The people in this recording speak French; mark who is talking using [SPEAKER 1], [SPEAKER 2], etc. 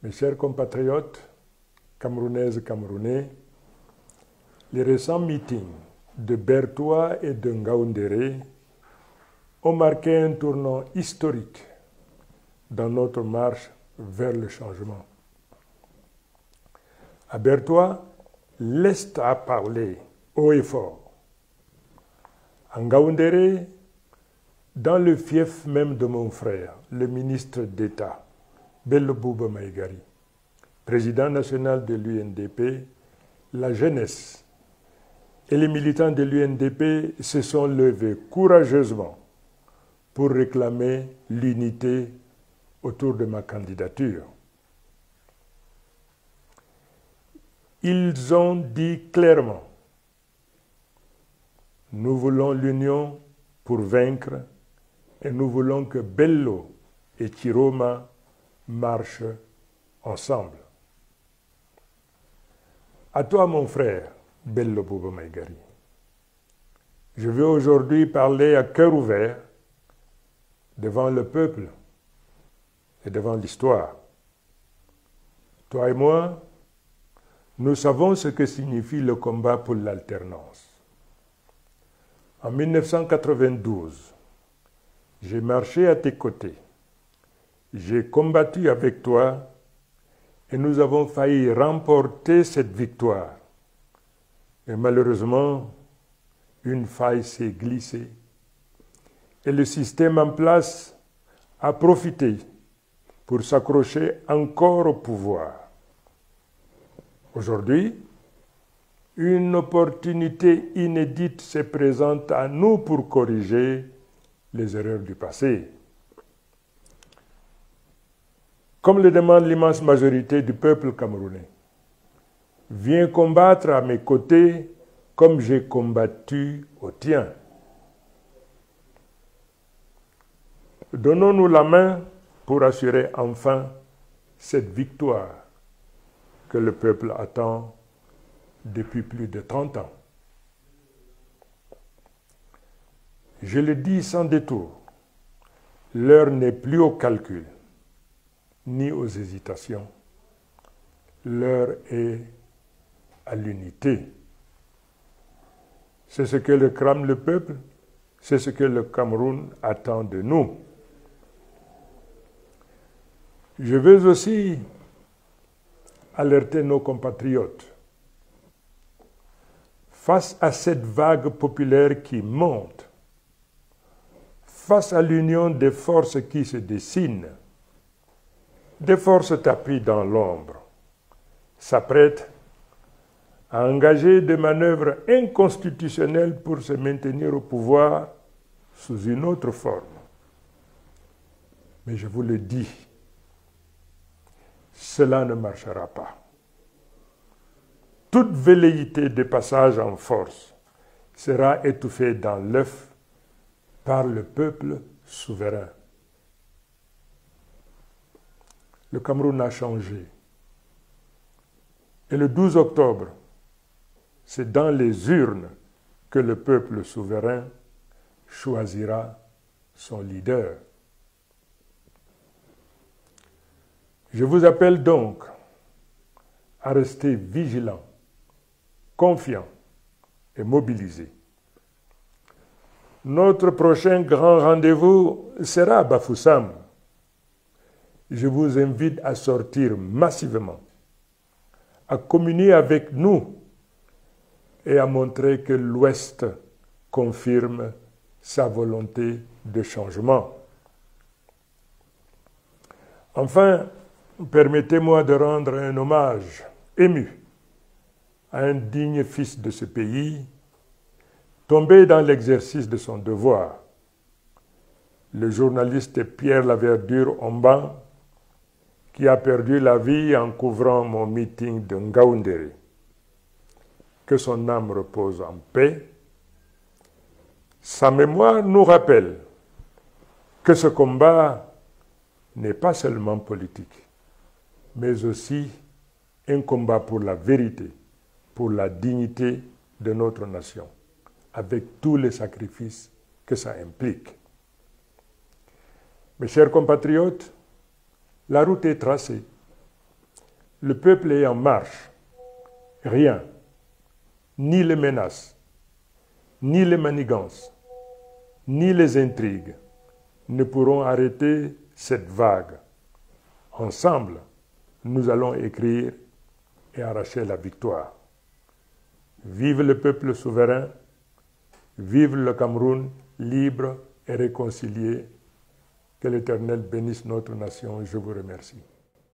[SPEAKER 1] Mes chers compatriotes, camerounaises et camerounais, les récents meetings de Bertoua et de Ngaoundéré ont marqué un tournant historique dans notre marche vers le changement. À Bertoua, l'Est a parlé haut et fort. À Ngaoundéré, dans le fief même de mon frère, le ministre d'État, Bello Bouba Maïgari, président national de l'UNDP, la jeunesse et les militants de l'UNDP se sont levés courageusement pour réclamer l'unité autour de ma candidature. Ils ont dit clairement, nous voulons l'union pour vaincre et nous voulons que Bello et Chiroma marchent ensemble. À toi, mon frère, Bello Bouba Maïgari, je veux aujourd'hui parler à cœur ouvert devant le peuple et devant l'histoire. Toi et moi, nous savons ce que signifie le combat pour l'alternance. En 1992, j'ai marché à tes côtés, j'ai combattu avec toi et nous avons failli remporter cette victoire. Et malheureusement, une faille s'est glissée et le système en place a profité pour s'accrocher encore au pouvoir. Aujourd'hui, une opportunité inédite se présente à nous pour corriger les erreurs du passé. Comme le demande l'immense majorité du peuple camerounais, viens combattre à mes côtés comme j'ai combattu au tien. Donnons-nous la main pour assurer enfin cette victoire que le peuple attend depuis plus de 30 ans. Je le dis sans détour, l'heure n'est plus au calcul, ni aux hésitations. L'heure est à l'unité. C'est ce que crame le peuple, c'est ce que le Cameroun attend de nous. Je veux aussi alerter nos compatriotes. Face à cette vague populaire qui monte, face à l'union des forces qui se dessinent, des forces tapis dans l'ombre, s'apprêtent à engager des manœuvres inconstitutionnelles pour se maintenir au pouvoir sous une autre forme. Mais je vous le dis, cela ne marchera pas. Toute velléité de passage en force sera étouffée dans l'œuf par le peuple souverain. Le Cameroun a changé. Et le 12 octobre, c'est dans les urnes que le peuple souverain choisira son leader. Je vous appelle donc à rester vigilants, confiants et mobilisés. Notre prochain grand rendez-vous sera à Bafoussam. Je vous invite à sortir massivement, à communier avec nous et à montrer que l'Ouest confirme sa volonté de changement. Enfin, permettez-moi de rendre un hommage ému à un digne fils de ce pays, tombé dans l'exercice de son devoir, le journaliste Pierre Laverdure-Omban, qui a perdu la vie en couvrant mon meeting de Ngaoundéré. Que son âme repose en paix. Sa mémoire nous rappelle que ce combat n'est pas seulement politique, mais aussi un combat pour la vérité, pour la dignité de notre nation, avec tous les sacrifices que ça implique. Mes chers compatriotes, la route est tracée. le peuple est en marche. Rien, ni les menaces, ni les manigances, ni les intrigues ne pourront arrêter cette vague. Ensemble, nous allons écrire et arracher la victoire. Vive le peuple souverain, vive le Cameroun libre et réconcilié. Que l'Éternel bénisse notre nation. Je vous remercie.